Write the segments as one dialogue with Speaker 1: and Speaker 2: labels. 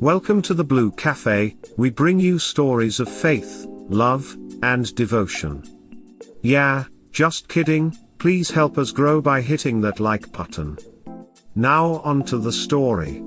Speaker 1: Welcome to the Blue Cafe. We bring you stories of faith, love, and devotion. Yeah, just kidding, please help us grow by hitting that like button. Now on to the story.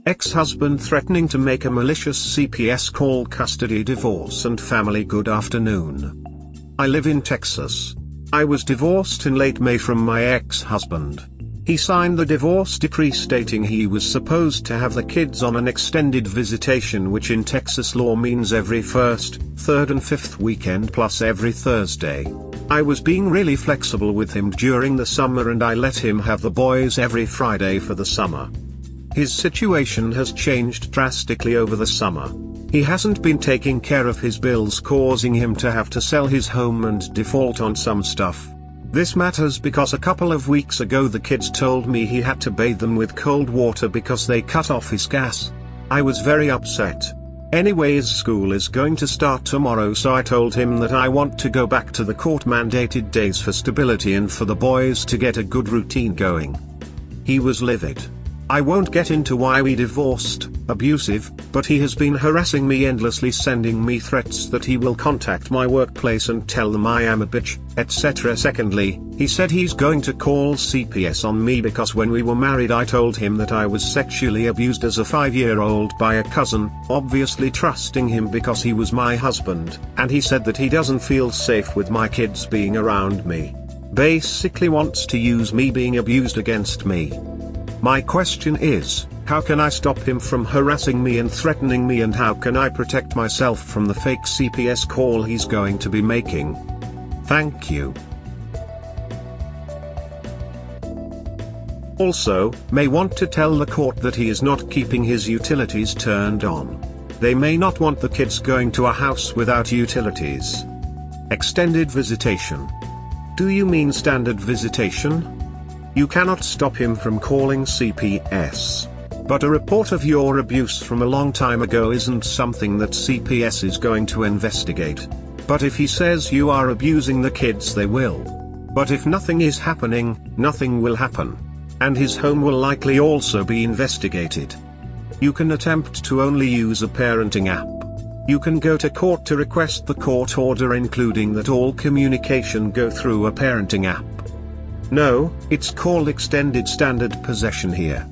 Speaker 1: Ex-husband threatening to make a malicious CPS call custody divorce and family. Good afternoon. I live in Texas. I was divorced in late May from my ex-husband. He signed the divorce decree stating he was supposed to have the kids on an extended visitation, which in Texas law means every first, third and fifth weekend plus every Thursday. I was being really flexible with him during the summer and I let him have the boys every Friday for the summer. His situation has changed drastically over the summer. He hasn't been taking care of his bills, causing him to have to sell his home and default on some stuff. This matters because a couple of weeks ago the kids told me he had to bathe them with cold water because they cut off his gas. I was very upset. Anyways, school is going to start tomorrow, so I told him that I want to go back to the court-mandated days for stability and for the boys to get a good routine going. He was livid. I won't get into why we divorced, abusive, but he has been harassing me endlessly, sending me threats that he will contact my workplace and tell them I am a bitch, etc. Secondly, he said he's going to call CPS on me because when we were married I told him that I was sexually abused as a 5-year-old by a cousin, obviously trusting him because he was my husband, and he said that he doesn't feel safe with my kids being around me. Basically wants to use me being abused against me. My question is, how can I stop him from harassing me and threatening me, and how can I protect myself from the fake CPS call he's going to be making? Thank you. Also, may want to tell the court that he is not keeping his utilities turned on. They may not want the kids going to a house without utilities. Extended visitation. Do you mean standard visitation? You cannot stop him from calling CPS. But a report of your abuse from a long time ago isn't something that CPS is going to investigate. But if he says you are abusing the kids, they will. But if nothing is happening, nothing will happen. And his home will likely also be investigated. You can attempt to only use a parenting app. You can go to court to request the court order, including that all communication go through a parenting app. No, it's called extended standard possession here.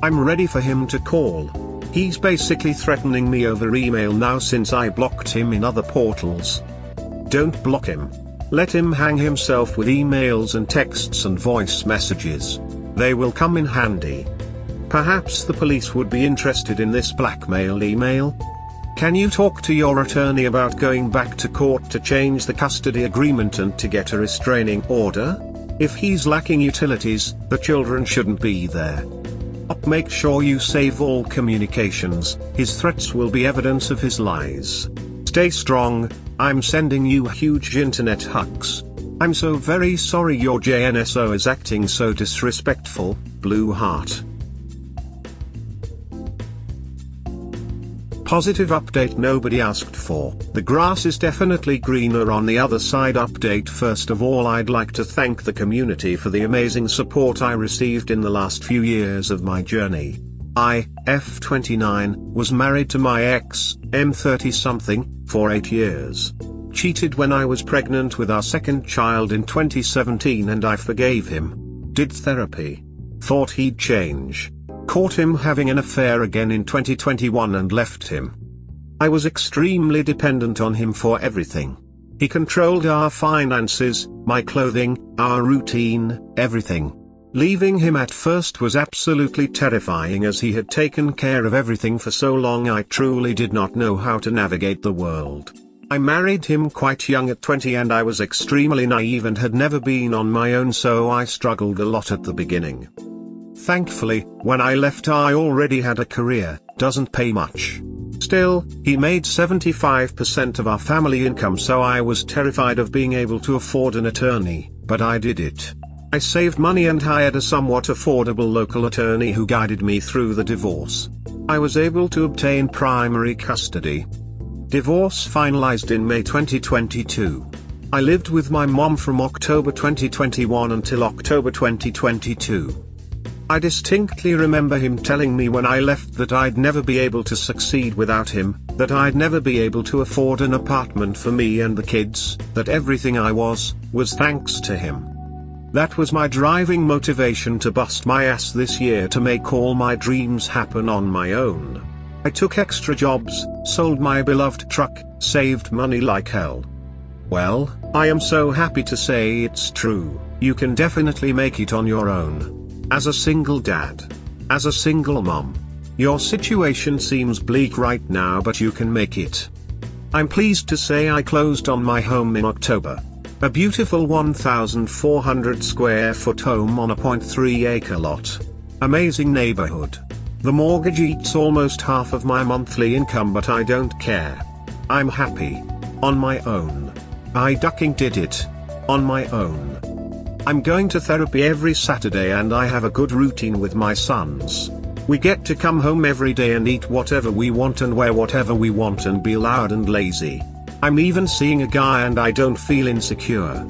Speaker 1: I'm ready for him to call. He's basically threatening me over email now since I blocked him in other portals. Don't block him. Let him hang himself with emails and texts and voice messages. They will come in handy. Perhaps the police would be interested in this blackmail email. Can you talk to your attorney about going back to court to change the custody agreement and to get a restraining order? If he's lacking utilities, the children shouldn't be there. Make sure you save all communications. His threats will be evidence of his lies. Stay strong. I'm sending you huge internet hugs. I'm so very sorry your JNSO is acting so disrespectful, Blue Heart. Positive update nobody asked for. The grass is definitely greener on the other side. Update. First of all, I'd like to thank the community for the amazing support I received in the last few years of my journey. I, F29, was married to my ex, M30-something, for 8 years. Cheated when I was pregnant with our second child in 2017 and I forgave him. Did therapy. Thought he'd change. Caught him having an affair again in 2021 and left him. I was extremely dependent on him for everything. He controlled our finances, my clothing, our routine, everything. Leaving him at first was absolutely terrifying as he had taken care of everything for so long. I truly did not know how to navigate the world. I married him quite young at 20 and I was extremely naive and had never been on my own, so I struggled a lot at the beginning. Thankfully, when I left I already had a career, doesn't pay much. Still, he made 75% of our family income, so I was terrified of being able to afford an attorney, but I did it. I saved money and hired a somewhat affordable local attorney who guided me through the divorce. I was able to obtain primary custody. Divorce finalized in May 2022. I lived with my mom from October 2021 until October 2022. I distinctly remember him telling me when I left that I'd never be able to succeed without him, that I'd never be able to afford an apartment for me and the kids, that everything I was thanks to him. That was my driving motivation to bust my ass this year to make all my dreams happen on my own. I took extra jobs, sold my beloved truck, saved money like hell. Well, I am so happy to say it's true. You can definitely make it on your own. As a single dad. As a single mom. Your situation seems bleak right now, but you can make it. I'm pleased to say I closed on my home in October. A beautiful 1,400 square foot home on a 0.3 acre lot. Amazing neighborhood. The mortgage eats almost half of my monthly income, but I don't care. I'm happy. On my own. I ducking did it. On my own. I'm going to therapy every Saturday and I have a good routine with my sons. We get to come home every day and eat whatever we want and wear whatever we want and be loud and lazy. I'm even seeing a guy and I don't feel insecure.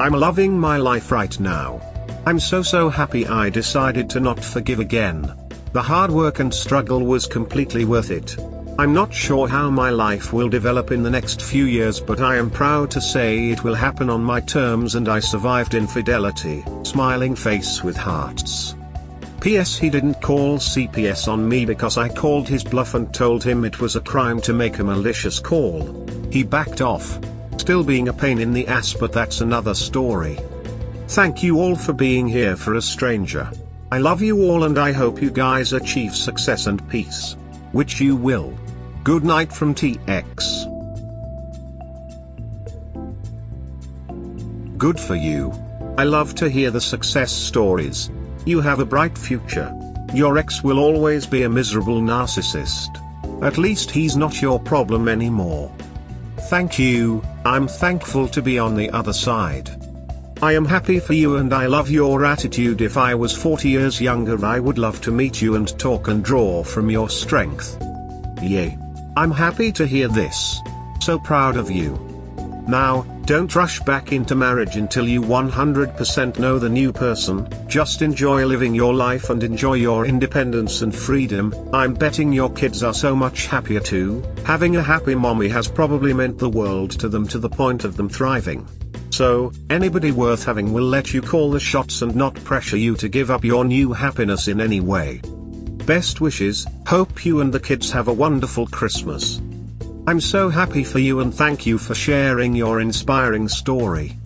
Speaker 1: I'm loving my life right now. I'm so happy I decided to not forgive again. The hard work and struggle was completely worth it. I'm not sure how my life will develop in the next few years, but I am proud to say it will happen on my terms and I survived infidelity. Smiling face with hearts. P.S. He didn't call CPS on me because I called his bluff and told him it was a crime to make a malicious call. He backed off. Still being a pain in the ass, but that's another story. Thank you all for being here for a stranger. I love you all and I hope you guys achieve success and peace. Which you will. Good night from TX. Good for you. I love to hear the success stories. You have a bright future. Your ex will always be a miserable narcissist. At least he's not your problem anymore. Thank you. I'm thankful to be on the other side. I am happy for you and I love your attitude. If I was 40 years younger, I would love to meet you and talk and draw from your strength. Yay. I'm happy to hear this. So proud of you. Now, don't rush back into marriage until you 100% know the new person. Just enjoy living your life and enjoy your independence and freedom. I'm betting your kids are so much happier too. Having a happy mommy has probably meant the world to them, to the point of them thriving. So, anybody worth having will let you call the shots and not pressure you to give up your new happiness in any way. Best wishes. Hope you and the kids have a wonderful Christmas. I'm so happy for you and thank you for sharing your inspiring story.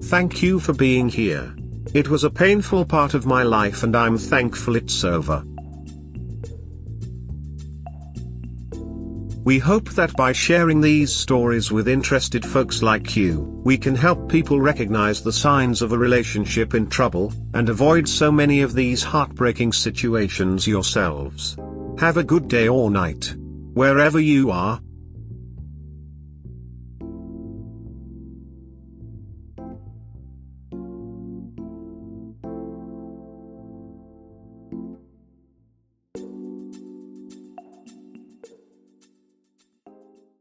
Speaker 1: Thank you for being here. It was a painful part of my life and I'm thankful it's over. We hope that by sharing these stories with interested folks like you, we can help people recognize the signs of a relationship in trouble, and avoid so many of these heartbreaking situations yourselves. Have a good day or night. Wherever you are.